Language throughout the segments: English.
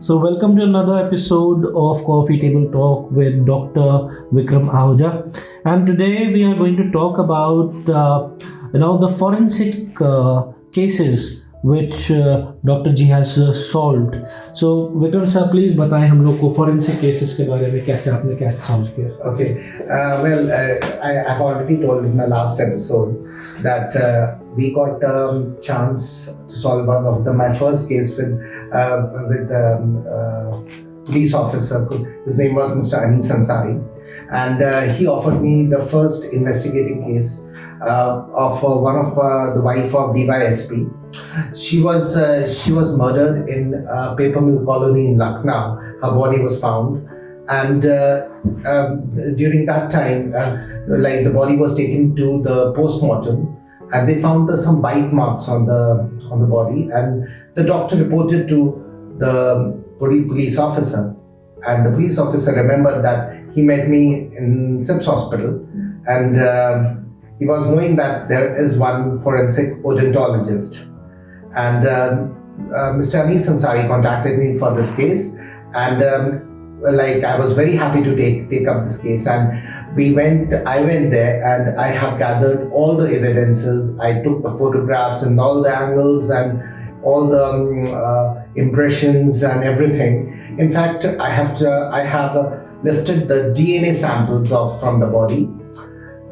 So, welcome to another episode of Coffee Table Talk with Dr. VIKRAM AHUJA. And today we are going to talk about the forensic cases which Dr. G has solved. So, Vikram sir, please बताएं हम लोग को forensic cases के बारे में कैसे आपने क्या solve किया? Okay. I've already told in my last episode that we got a chance to solve my first case with police officer. His name was Mr. Anis Ansari, and he offered me the first investigating case of one of the wife of DYSP. She was murdered in a paper mill colony in Lucknow. Her body was found, and during that time, the body was taken to the postmortem, and they found some bite marks on the body, and the doctor reported to the police officer, and the police officer remembered that he met me in SIPS hospital, and he was knowing that there is one forensic odontologist, and Mr. Anis Ansari contacted me for this case, and I was very happy to take up this case, and I went there, and I have gathered all the evidences. I took the photographs in all the angles and all the impressions and everything. In fact, I have lifted the DNA samples from the body,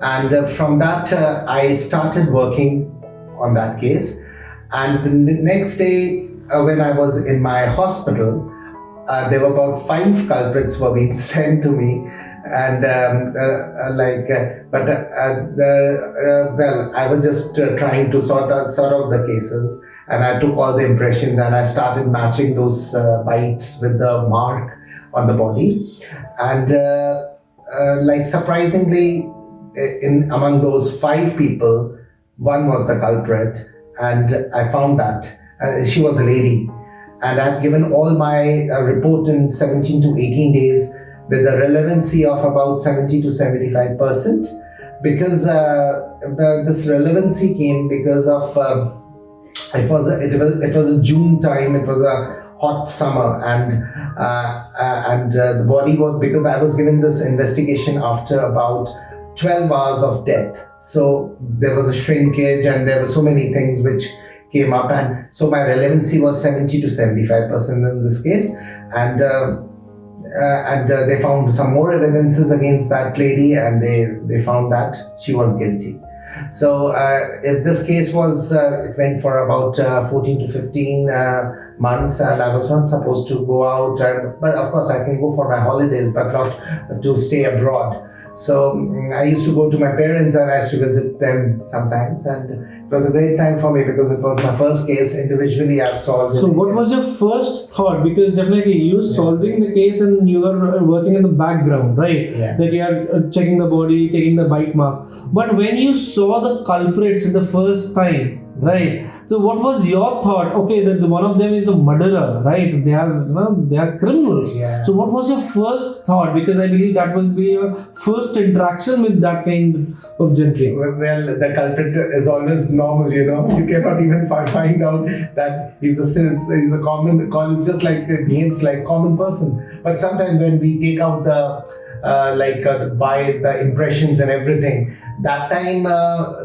and from that I started working on that case. And the next day, when I was in my hospital, there were about 5 culprits were being sent to me, and I was just trying to sort out the cases, and I took all the impressions and I started matching those bites with the mark on the body, and surprisingly, among those 5 people, one was the culprit, and I found that she was a lady. And I've given all my report in 17 to 18 days with a relevancy of about 70 to 75%, because this relevancy came because of it was a June time. It was a hot summer, and the body was, because I was given this investigation after about 12 hours of death. So there was a shrinkage, and there were so many things which came up, and so my relevancy was 70 to 75% in this case, and they found some more evidences against that lady, and they found that she was guilty. So if this case was, it went for about 14 to 15 months, and I was not supposed to go out, but of course I can go for my holidays, but not to stay abroad. So I used to go to my parents, and I used to visit them sometimes, and it was a great time for me because it was my first case individually I've solved. So what was your first thought? Because definitely you solving the case and you are working in the background, right? Yeah. That you are checking the body, taking the bite mark. But when you saw the culprits the first time, right? So what was your thought? Okay, that one of them is the murderer, right? They are criminals. Yeah. So what was your first thought? Because I believe that will be your first interaction with that kind of gentry. Well, the culprit is always normal, you cannot even find out that he's a common, just like behaves like common person. But sometimes when we take out the impressions and everything, that time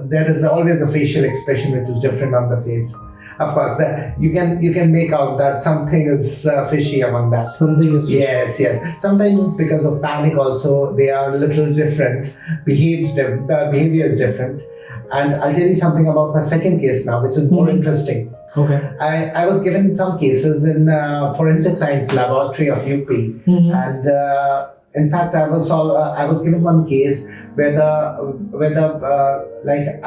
there is always a facial expression which is different on the face. Of course, that you can make out that something is fishy among that. Something is fishy. Yes. Sometimes it's because of panic also. They are a little different. Behavior is different. And I'll tell you something about my second case now, which is more interesting. Okay. I was given some cases in Forensic Science Laboratory of UP, and in fact, I was given one case where I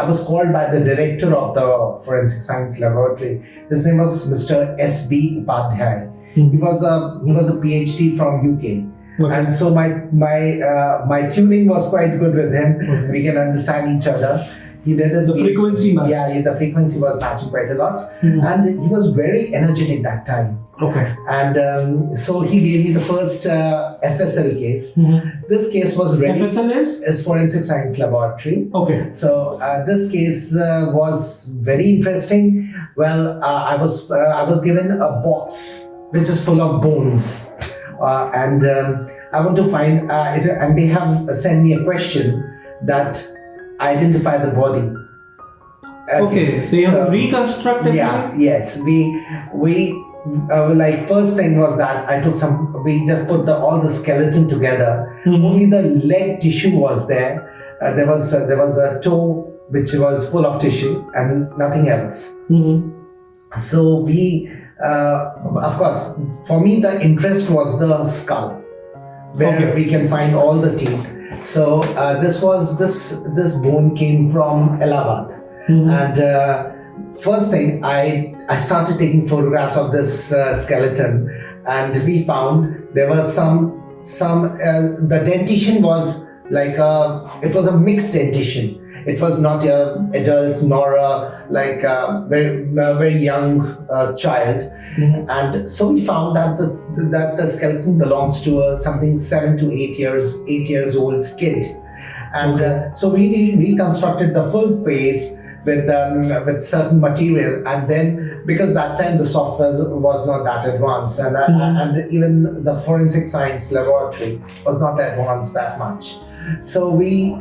was called by the director of the Forensic Science Laboratory. His name was Mr. S.B. Upadhyay. He was a PhD from UK. Okay. And so my tuning was quite good with him. Okay. We can understand each other. He did his frequency match. Yeah, the frequency was matching quite a lot, and he was very energetic that time. Okay. And so he gave me the first FSL case. This case was ready. FSL is Forensic Science Laboratory. Okay. So this case was very interesting. Well, I was given a box which is full of bones, and I want to find it, and they have sent me a question that identify the body. Okay, so you have reconstructed. Yeah, yes. We like first thing was that I took some. We just put all the skeleton together. Only the leg tissue was there. There was a toe which was full of tissue and nothing else. So we, of course, for me the interest was the skull, where we can find all the teeth. So this bone came from Allahabad. And first thing, I started taking photographs of this skeleton, and we found there was the dentition was like it was a mixed dentition. It was not an adult nor a very young child, and so we found that the skeleton belongs to something 7 to 8 years old kid, and so we reconstructed the full face with certain material, and then because that time the software was not that advanced, and even the forensic science laboratory was not advanced that much. So we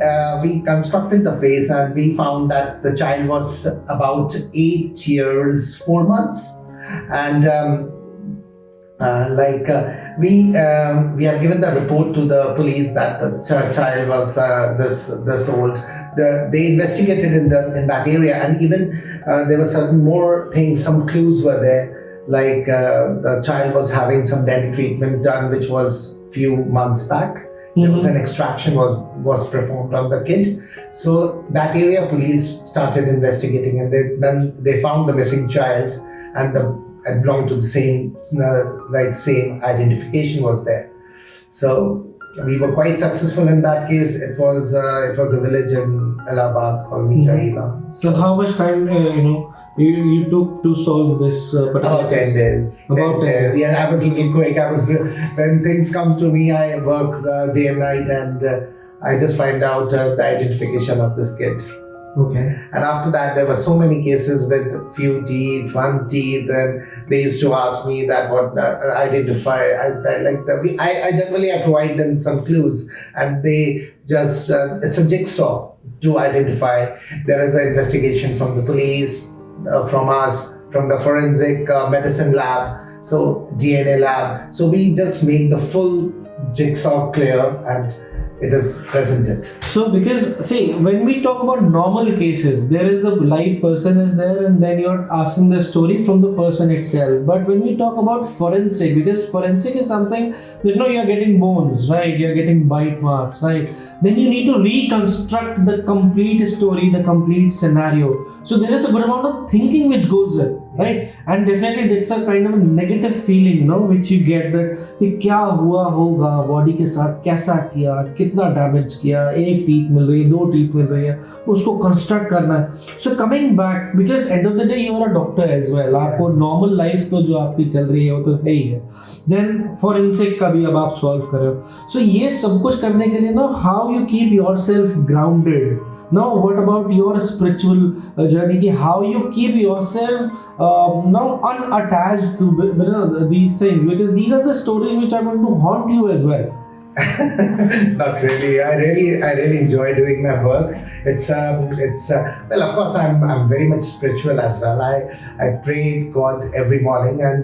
constructed the face, and we found that the child was about 8 years 4 months, and we have given the report to the police that the child was this old. They investigated in that area, and even there were certain more things. Some clues were there, like the child was having some dental treatment done, which was few months back. There was an extraction was performed on the kid. So that area police started investigating, and then they found the missing child, and it belonged to the same same identification was there. So we were quite successful in that case. It was a village in Allahabad called Mijaila. So how much time you took to solve this particular about 10 days. About 10 days. Yeah, I was a little quick. When things come to me, I work day and night, and I just find out the identification of this kid. Okay. And after that, there were so many cases with few teeth, one teeth, and they used to ask me that what identify. I generally provide them some clues, and they just it's a jigsaw to identify. There is an investigation from the police, from us, from the forensic medicine lab, so DNA lab. So we just make the full jigsaw clear, and it is presented. So because see, when we talk about normal cases, there is the live person is there, and then you're asking the story from the person itself. But when we talk about forensic, because forensic is something that you're getting bones, right? You're getting bite marks, right? Then you need to reconstruct the complete story, the complete scenario. So there is a good amount of thinking which goes in, right? And definitely that's a kind of a negative feeling, which you get that कि क्या हुआ होगा body के साथ, कैसा किया, कितना damage किया, एक टीथ मिल रही है, 2 टीथ मिल रही है, उसको कंस्ट्रक्ट करना है. So coming back, because end of the day you are a doctor as well, आपको नॉर्मल लाइफ तो जो आपकी चल रही है वो तो है ही है, देन फॉरेंसिक का भी अब आप सॉल्व कर रहे हो. सो ये सब कुछ करने के लिए how you keep yourself grounded, what about your spiritual journey, की how you keep yourself unattached to these things, because these are the stories which are going to haunt you as well. Not really. I really enjoy doing my work. It's well, of course, I'm very much spiritual as well. I pray God every morning, and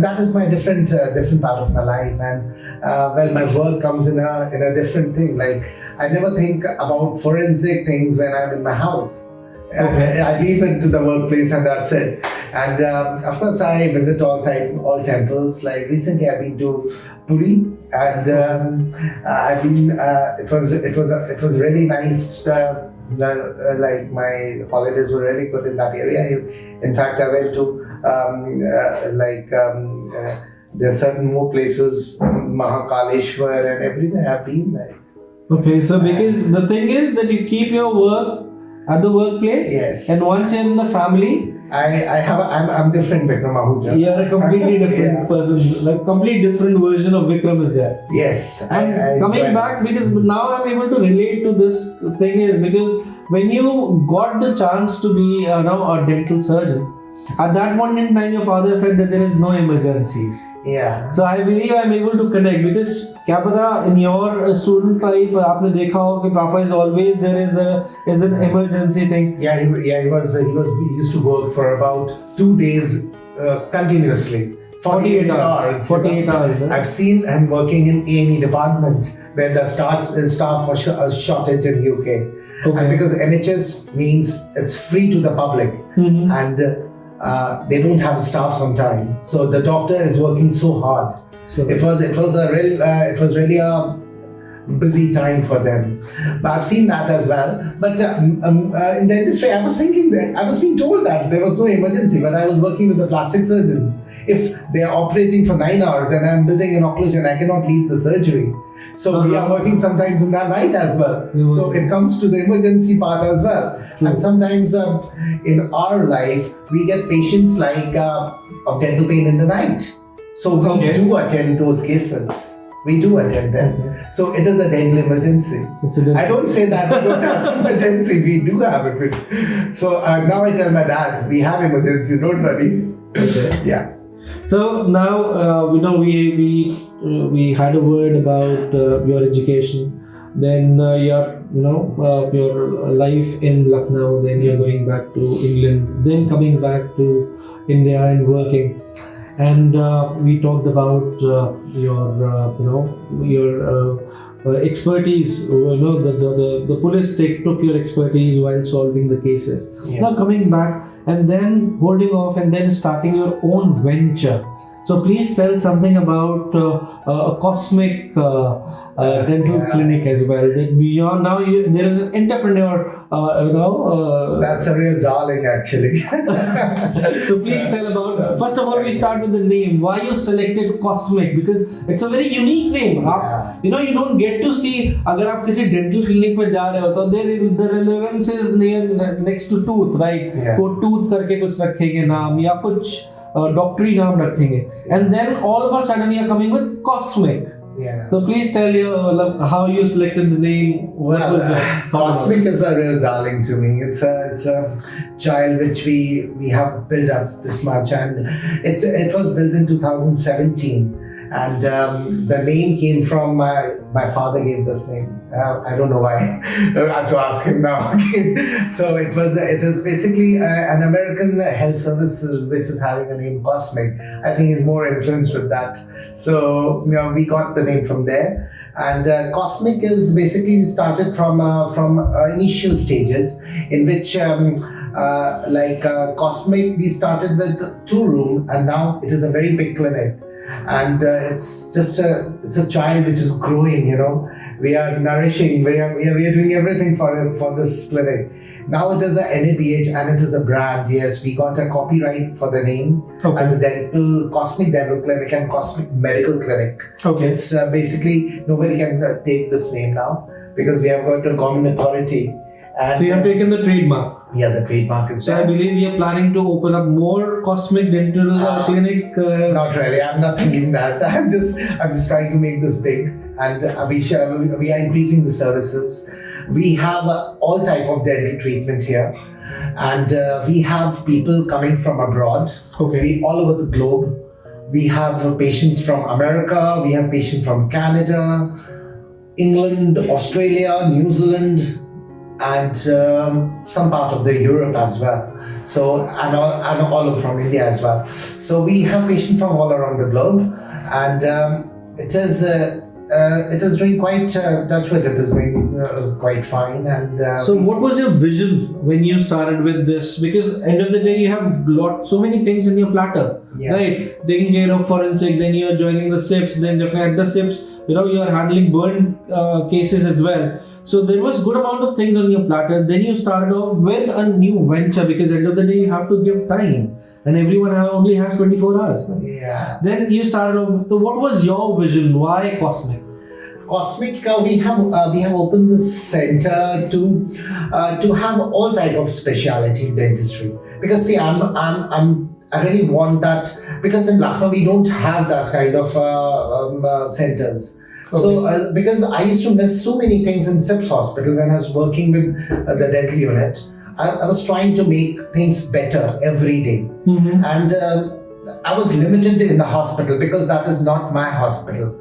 that is my different part of my life. And well, my work comes in a different thing. Like I never think about forensic things when I'm in my house. Okay. I leave it to the workplace, and that's it. And of course, I visit all temples. Like recently, I've been to Puri, and I've been. It was really nice. Like my holidays were really good in that area. In fact, I went to there are certain more places, Mahakaleshwar, and everywhere I've been. Okay, so because the thing is that you keep your work at the workplace, yes, and once you're in the family, I'm different, VIKRAM AHUJA. You're a completely different person, like complete different version of Vikram is there. Yes. And coming back, because now I'm able to relate to this thing, is because when you got the chance to be now a dental surgeon, At that point in time, your father said that there is no emergencies. Yeah. So I believe I'm able to connect because क्या पता in your student life आपने देखा हो कि Papa is always is an emergency thing. Yeah, he used to work for about 2 days continuously. 48 hours. 48 hours. I've seen him working in A&E department where the staff was a shortage in UK. Okay. And because NHS means it's free to the public, and they don't have staff sometimes, so the doctor is working so hard. So It was really a busy time for them. But I've seen that as well. But in the industry, I was thinking that I was being told that there was no emergency, but I was working with the plastic surgeons. If they are operating for 9 hours and I'm building an occlusion, I cannot leave the surgery. So we are working sometimes in the night as well. So it comes to the emergency part as well. And sometimes in our life, we get patients like of dental pain in the night. So we do attend those cases. We do attend them. So it is a dental emergency. I don't say that we don't have emergency. We do have it. So now I tell my dad, we have emergency. Don't worry. Okay. Yeah. So now we had a word about your education, then your life in Lucknow, then you're going back to England, then coming back to India and working, and we talked about your expertise. The police took your expertise while solving the cases. Yeah. Now coming back and then holding off and then starting your own venture. So please tell something about a cosmic dental clinic as well. That beyond now, there is an entrepreneur. That's a real darling, actually. So please tell about. First of all, we start with the name. Why you selected cosmic? Because it's a very unique name. You don't get to see. अगर आप किसी dental clinic पे जा रहे हो तो the relevance is next to tooth, right? वो tooth करके कुछ रखेंगे नाम या कुछ doctory नाम रखेंगे, and then all of a sudden you are coming with cosmic. Yeah. So please tell how you selected the name. What was your Cosmic is a real darling to me. It's a child which we have built up this much, and it was built in 2017. And the name came from my father gave this name. I don't know why. I have to ask him now. So it is basically an American health service which is having a name Cosmic. I think he's more influenced with that. So we got the name from there. And Cosmic is basically started from initial stages in which Cosmic we started with 2-room, and now it is a very big clinic. And it's a child which is growing. We are nourishing. We are doing everything for this clinic. Now it is a NABH and it is a brand. Yes, we got a copyright for the name as a Cosmic Dental Clinic and Cosmic Medical Clinic. Okay, it's basically nobody can take this name now because we have got a government authority. And so you have taken the trademark. Yeah, the trademark is there. So I believe we are planning to open up more Cosmic Dental Clinic. Not really. I'm not thinking that. I'm just trying to make this big, and we are increasing the services. We have all type of dental treatment here, and we have people coming from abroad. Okay. All over the globe. We have patients from America. We have patients from Canada, England, Australia, New Zealand, and some part of the Europe as well. So and all from India as well. So we have patients from all around the globe, and it is doing quite touch wood. It is going quite fine. And so, what was your vision when you started with this? Because end of the day, you have so many things in your platter, right? Taking care of forensic, then you are joining the SIPs, then definitely at the SIPs, you are handling burn cases as well. So there was good amount of things on your platter. Then you started off with a new venture because end of the day you have to give time, and everyone only has 24 hours. Right? Yeah. Then you started off. So what was your vision? Why Cosmic? Cosmic, we have opened this center to have all type of specialty dentistry. Because see, I really want that, because in Lucknow we don't have that kind of centers. Okay. So because I used to miss so many things in SIPS hospital when I was working with the dental unit, I was trying to make things better every day. Mm-hmm. And I was limited in the hospital because that is not my hospital.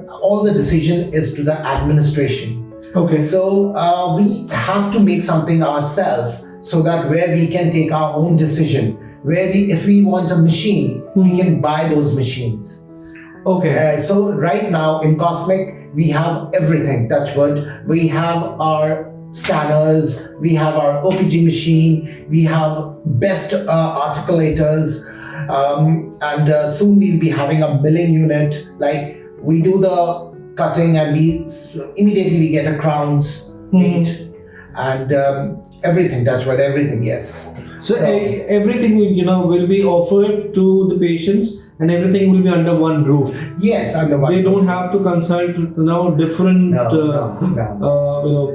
All the decision is to the administration. Okay. So we have to make something ourselves so that where we can take our own decision. If we want a machine, we can buy those machines. Okay. So right now in Cosmic, we have everything, touch wood. We have our scanners, we have our OPG machine, we have best articulators, and soon we'll be having a milling unit. Like we do the cutting and immediately we get a crowns made, and everything, touch wood, everything, yes. So everything will be offered to the patients, and everything will be under one roof. Yes, under one. They roof. don't have to consult different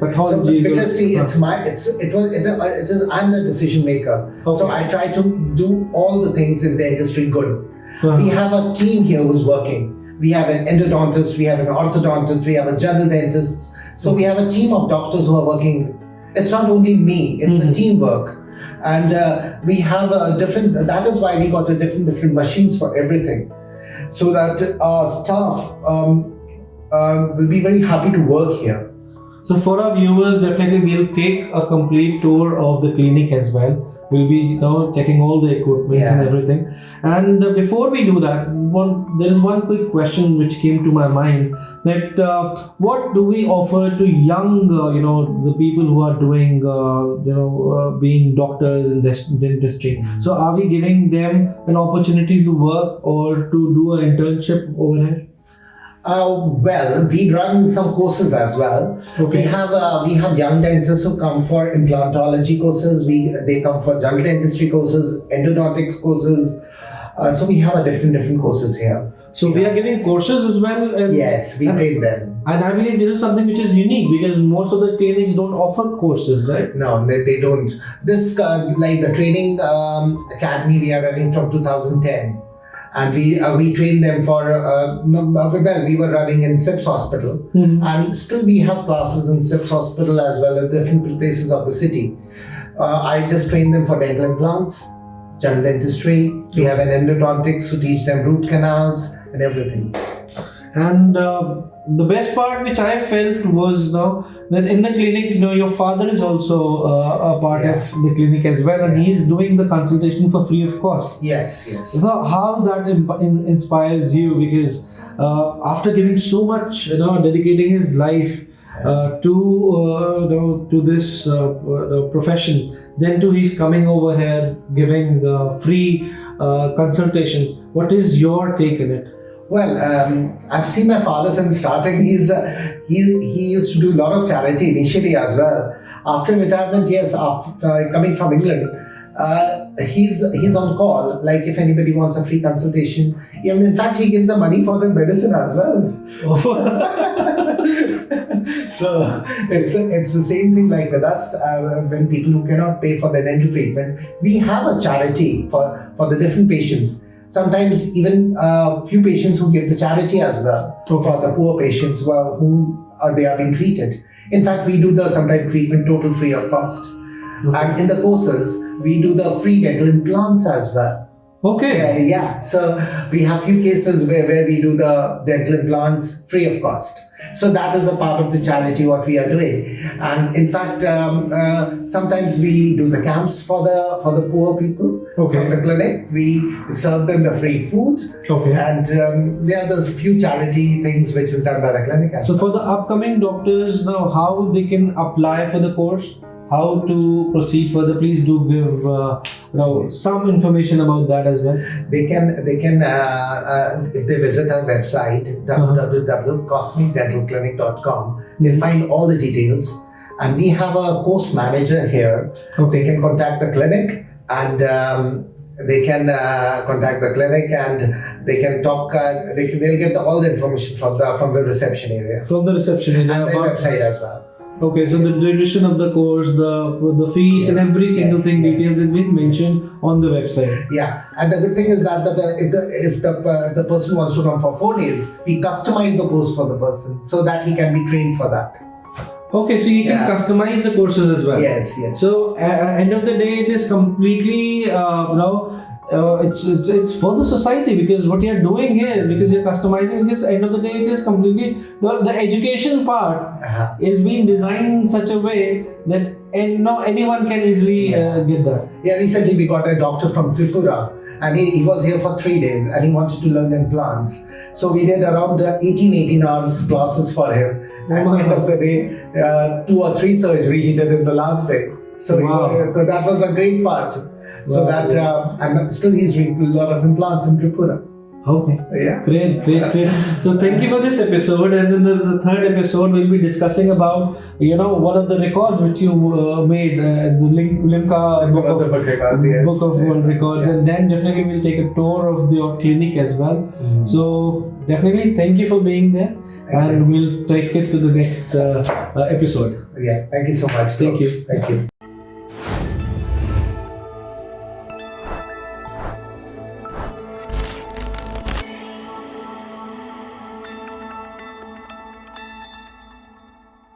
pathologies. So, because see, I'm the decision maker. Okay. So I try to do all the things in the industry good. We have a team here who's working. We have an endodontist, we have an orthodontist, we have a general dentist. So we have a team of doctors who are working. It's not only me; it's the teamwork. And we have that is why we got different machines for everything, so that our staff will be very happy to work here. So for our viewers, definitely we'll take a complete tour of the clinic as well. We'll be checking all the equipment and everything. And before we do that, there is one quick question which came to my mind, that what do we offer to young, the people who are doing, being doctors in this industry? So are we giving them an opportunity to work or to do an internship over here? Well, we run some courses as well. Okay. We have young dentists who come for implantology courses. They come for general dentistry courses, endodontics courses. So we have different courses here. So we are giving courses as well. Yes, we train them. And I believe this is something which is unique because most of the clinics don't offer courses, right? No, they don't. This like the training academy we are running from 2010. And we train them for we were running in SIPS Hospital, and still we have classes in SIPS Hospital as well as different places of the city. I just train them for dental implants, general dentistry. We have an endodontics who teach them root canals and everything. And the best part which I felt was that in the clinic, your father is also a part of the clinic as well, and he's doing the consultation for free of cost. Yes. So how that inspires you, because after giving so much, dedicating his life to this profession, then he's coming over here giving free consultation. What is your take in it? Well, I've seen my father since starting. He used to do a lot of charity initially as well. After retirement, yes, coming from England, he's on call. Like if anybody wants a free consultation, even in fact he gives the money for the medicine as well. So it's the same thing like with us. When people who cannot pay for their dental treatment, we have a charity for the different patients. Sometimes even few patients who give the charity as well for the poor patients whom they are being treated. In fact, we do the sometimes treatment total free of cost. And in the courses, we do the free dental implants as well. Okay. Yeah. So we have few cases where we do the dental implants free of cost. So that is a part of the charity what we are doing. And in fact, sometimes we do the camps for the poor people from the clinic. We serve them the free food. Okay. And there are the few charity things which is done by the clinic. So for the upcoming doctors now, how they can apply for the course? How to proceed further? Please do give some information about that as well. They can if they visit our website www.cosmicdentalclinic.com, they'll find all the details. And we have a course manager here. They can contact the clinic and they can contact the clinic and they can talk. They'll get all the information from the reception area. From the reception area. And the website as well. Okay, so the duration of the course, the fees, and every single thing details is being mentioned on the website. Yeah, and the good thing is that if the person wants to come for 4 days, we customize the course for the person so that he can be trained for that. Okay, so you can Yeah. customize the courses as well. Yes, yes. So end of the day, it is completely it's for the society, because what you're doing here, because you're customizing, because end of the day, it is completely the education part Uh-huh. is being designed in such a way that anyone can easily get that. Yeah, recently we got a doctor from Tripura, and he was here for 3 days and he wanted to learn implants. So we did around 18 hours classes for him. At the end of the day, 2 or 3 surgery he did in the last day. So Wow. so that was a great part. So Wow. that and still he's doing a lot of implants in Tripura. Okay. Yeah. Great. So thank you for this episode, and then the third episode we'll be discussing about one of the records which you made, the Limca book of Yes. Book of World Records, Yeah. and then definitely we'll take a tour of your clinic as well. Mhm. So definitely thank you for being there, Thank and we'll take it to the next episode. Yeah. Thank you so much. Thank you. Thank you.